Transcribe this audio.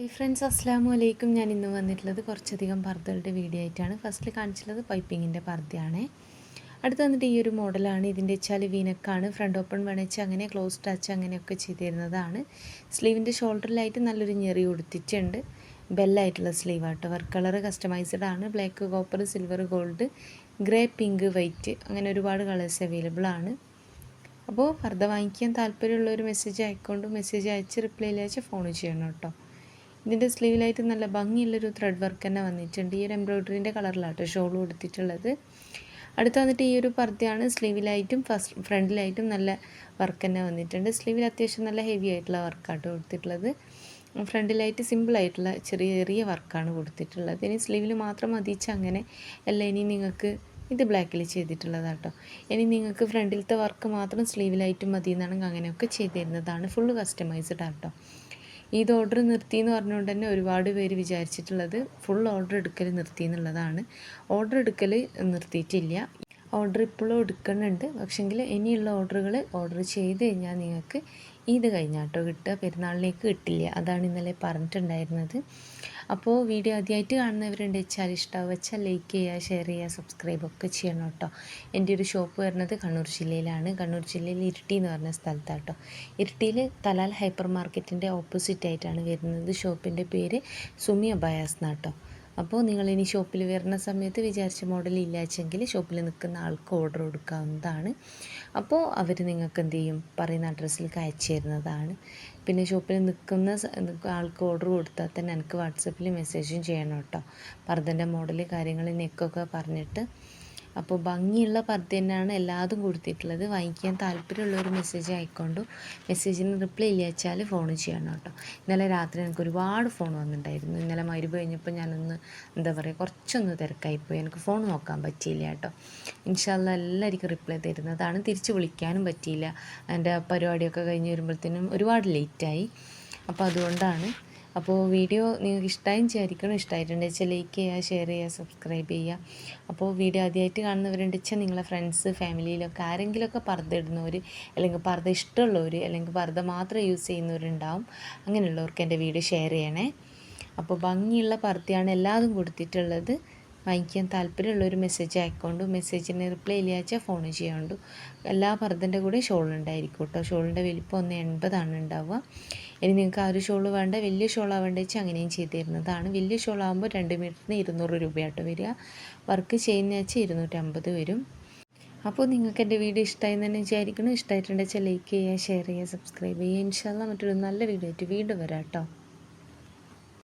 Hi friends, അസ്സലാമു അലൈക്കും. ഞാൻ ഇന്ന് വന്നിട്ടുള്ളത് കുറച്ചധികം പർദ്ദകളുടെ വീഡിയോ ആയിട്ടാണ്. ഫസ്റ്റിൽ കാണിച്ചിട്ടുള്ളത് പൈപ്പിങ്ങിൻ്റെ പർദ്ദയാണ്. അടുത്ത് വന്നിട്ട് ഈ ഒരു മോഡലാണ്. ഇതിൻ്റെ വെച്ചാൽ വീനക്കാണ്. ഫ്രണ്ട് ഓപ്പൺ വേണിച്ച് അങ്ങനെ ക്ലോസ് ടച്ച് അങ്ങനെയൊക്കെ ചെയ്ത് തരുന്നതാണ്. സ്ലീവിൻ്റെ ഷോൾഡറിലായിട്ട് നല്ലൊരു ഞെറി കൊടുത്തിട്ടുണ്ട്. ബെല്ലായിട്ടുള്ള സ്ലീവ് ആട്ടോ. വർക്ക് കളർ കസ്റ്റമൈസ്ഡ് ആണ്. Black, copper, silver, gold, grey, pink, white അങ്ങനെ ഒരുപാട് കളേഴ്സ് അവൈലബിൾ ആണ്. അപ്പോൾ പർദ്ദ വാങ്ങിക്കാൻ താല്പര്യമുള്ളൊരു മെസ്സേജ് അയക്കൊണ്ട് മെസ്സേജ് അയച്ച് റിപ്ലൈ അയച്ച് ഫോൺ ചെയ്യണം കേട്ടോ. ഇതിൻ്റെ സ്ലീവിലായിട്ട് നല്ല ഭംഗിയുള്ളൊരു ത്രെഡ് വർക്ക് തന്നെ വന്നിട്ടുണ്ട്. ഈ ഒരു എംബ്രോയ്ഡറിൻ്റെ കളറിലാട്ടോ ഷോൾ കൊടുത്തിട്ടുള്ളത്. അടുത്ത് വന്നിട്ട് ഈ ഒരു പർദ്ദയാണ്. സ്ലീവിലായിട്ടും ഫ്രണ്ടിലായിട്ടും നല്ല വർക്ക് തന്നെ വന്നിട്ടുണ്ട്. സ്ലീവിൽ അത്യാവശ്യം നല്ല ഹെവി ആയിട്ടുള്ള വർക്കാട്ടോ കൊടുത്തിട്ടുള്ളത്. ഫ്രണ്ടിലായിട്ട് സിമ്പിളായിട്ടുള്ള ചെറിയ വർക്കാണ് കൊടുത്തിട്ടുള്ളത്. ഇനി സ്ലീവിൽ മാത്രം മതിച്ച് അങ്ങനെ അല്ല, ഇനി നിങ്ങൾക്ക് ഇത് ബ്ലാക്കിൽ ചെയ്തിട്ടുള്ളതാട്ടോ. ഇനി നിങ്ങൾക്ക് ഫ്രണ്ടിലത്തെ വർക്ക് മാത്രം സ്ലീവിലായിട്ടും മതി എന്നാണെങ്കിൽ അങ്ങനെയൊക്കെ ചെയ്ത് തരുന്നതാണ്. ഫുള്ള് കസ്റ്റമൈസ്ഡ് ആട്ടോ. ഇത് ഓർഡർ നിർത്തി എന്ന് പറഞ്ഞുകൊണ്ട് തന്നെ ഒരുപാട് പേര് വിചാരിച്ചിട്ടുള്ളത് ഫുൾ ഓർഡർ എടുക്കൽ നിർത്തി എന്നുള്ളതാണ്. ഓർഡർ എടുക്കൽ നിർത്തിയിട്ടില്ല. ഓർഡർ ഇപ്പോഴും എടുക്കുന്നുണ്ട്. പക്ഷെങ്കിൽ ഇനിയുള്ള ഓർഡർ ചെയ്ത് കഴിഞ്ഞാൽ നിങ്ങൾക്ക് ഈദ് കഴിഞ്ഞാട്ടോ കിട്ടുക, പെരുന്നാളിലേക്ക് കിട്ടില്ല. അതാണ് ഇന്നലെ പറഞ്ഞിട്ടുണ്ടായിരുന്നത്. അപ്പോൾ വീഡിയോ ആദ്യമായിട്ട് കാണുന്നവരുണ്ട് വെച്ചാൽ ഇഷ്ടമാവുക വെച്ചാൽ ലൈക്ക് ചെയ്യുക, ഷെയർ ചെയ്യുക, സബ്സ്ക്രൈബ് ഒക്കെ ചെയ്യണം കേട്ടോ. എൻ്റെ ഒരു ഷോപ്പ് വരുന്നത് കണ്ണൂർ ജില്ലയിലാണ്. കണ്ണൂർ ജില്ലയിൽ ഇരിട്ടി എന്ന് പറഞ്ഞ സ്ഥലത്താട്ടോ. ഇരിട്ടിയിൽ തലാൽ ഹൈപ്പർ മാർക്കറ്റിൻ്റെ ഓപ്പോസിറ്റ് ആയിട്ടാണ് വരുന്നത്. ഷോപ്പിൻ്റെ പേര് സുമി അബായാസ് എന്നാട്ടോ. അപ്പോൾ നിങ്ങളിനി ഷോപ്പിൽ വരുന്ന സമയത്ത് വിചാരിച്ച മോഡൽ ഇല്ലാച്ചെങ്കിൽ ഷോപ്പിൽ നിൽക്കുന്ന ആൾക്ക് ഓർഡർ കൊടുക്കാവുന്നതാണ്. അപ്പോൾ അവർ നിങ്ങൾക്ക് എന്ത് ചെയ്യും, പറയുന്ന അഡ്രസ്സിലേക്ക് അയച്ചു തരുന്നതാണ്. പിന്നെ ഷോപ്പിൽ നിൽക്കുന്ന ആൾക്ക് ഓർഡർ കൊടുത്താൽ തന്നെ എനിക്ക് വാട്സപ്പിൽ മെസ്സേജും ചെയ്യണം കേട്ടോ. പർദ്ദൻ്റെ മോഡൽ കാര്യങ്ങൾ നെക്കൊക്കെ പറഞ്ഞിട്ട്. അപ്പോൾ ഭംഗിയുള്ള പർദ്ദ തന്നെയാണ് എല്ലാതും കൊടുത്തിട്ടുള്ളത്. വാങ്ങിക്കാൻ താല്പര്യമുള്ളൊരു മെസ്സേജ് ആയിക്കൊണ്ടു. മെസ്സേജിന് റിപ്ലൈ ഇല്ല വെച്ചാൽ ഫോൺ ചെയ്യണം കേട്ടോ. ഇന്നലെ രാത്രി എനിക്ക് ഒരുപാട് ഫോൺ വന്നിട്ടുണ്ടായിരുന്നു. ഇന്നലെ മഗ്‌രിബ് കഴിഞ്ഞപ്പോൾ ഞാനൊന്ന് കുറച്ചൊന്ന് തിരക്കായിപ്പോയി. എനിക്ക് ഫോൺ നോക്കാൻ പറ്റിയില്ല കേട്ടോ. ഇൻഷാ അല്ലാഹ് എല്ലാവർക്കും റിപ്ലൈ തരുന്നതാണ്. തിരിച്ച് വിളിക്കാനും പറ്റിയില്ല. എൻ്റെ പരിപാടിയൊക്കെ കഴിഞ്ഞ് വരുമ്പോഴത്തേനും ഒരുപാട് ലേറ്റായി. അപ്പോൾ അതുകൊണ്ടാണ്. അപ്പോൾ വീഡിയോ നിങ്ങൾക്ക് ഇഷ്ടമായും വിചാരിക്കണം. ഇഷ്ടമായിട്ടുണ്ടെന്ന് വെച്ചാൽ ലൈക്ക് ചെയ്യുക, ഷെയർ ചെയ്യുക, സബ്സ്ക്രൈബ് ചെയ്യുക. അപ്പോൾ വീഡിയോ ആദ്യമായിട്ട് കാണുന്നവരുണ്ടെന്ന് വെച്ചാൽ നിങ്ങളെ ഫ്രണ്ട്സ്, ഫാമിലിയിലൊക്കെ ആരെങ്കിലുമൊക്കെ പർദ്ദ ഇടുന്നവർ, അല്ലെങ്കിൽ പർദ്ദ ഇഷ്ടമുള്ളവർ, അല്ലെങ്കിൽ പർദ്ദ മാത്രം യൂസ് ചെയ്യുന്നവരുണ്ടാവും. അങ്ങനെയുള്ളവർക്ക് എൻ്റെ വീഡിയോ ഷെയർ ചെയ്യണേ. അപ്പോൾ ഭംഗിയുള്ള പർദ്ദയാണ് എല്ലാതും കൊടുത്തിട്ടുള്ളത്. വാങ്ങിക്കാൻ താല്പര്യമുള്ളൊരു മെസ്സേജ് അയക്കൊണ്ടു. മെസ്സേജിന് റിപ്ലൈ ഇല്ലാച്ചാൽ ഫോൺ ചെയ്യാണ്ടു. എല്ലാ പർദ്ദൻ്റെ കൂടെ ഷോൾ ഉണ്ടായിരിക്കും കേട്ടോ. ഷോളിൻ്റെ വലിപ്പം 1.80 ഉണ്ടാവുക. ഇനി നിങ്ങൾക്ക് ആ ഒരു ഷോൾ വേണ്ട, വലിയ ഷോളാവേണ്ട വെച്ചാൽ അങ്ങനെയും ചെയ്ത് തരുന്നതാണ്. വലിയ ഷോളാകുമ്പോൾ 2 മീറ്ററിന് 200 രൂപയാട്ടോ വരിക. വർക്ക് ചെയ്യുന്ന വെച്ചാൽ 250 വരും. അപ്പോൾ നിങ്ങൾക്ക് എൻ്റെ വീഡിയോ ഇഷ്ടമായി തന്നെ വിചാരിക്കണം. ഇഷ്ടമായിട്ടുണ്ടെന്ന് വെച്ചാൽ ലൈക്ക് ചെയ്യുക, ഷെയർ ചെയ്യുക, സബ്സ്ക്രൈബ് ചെയ്യുക. ഇൻഷാ അല്ലാഹ് മറ്റൊരു നല്ല വീഡിയോ ആയിട്ട് വീണ്ടും വരാം കേട്ടോ.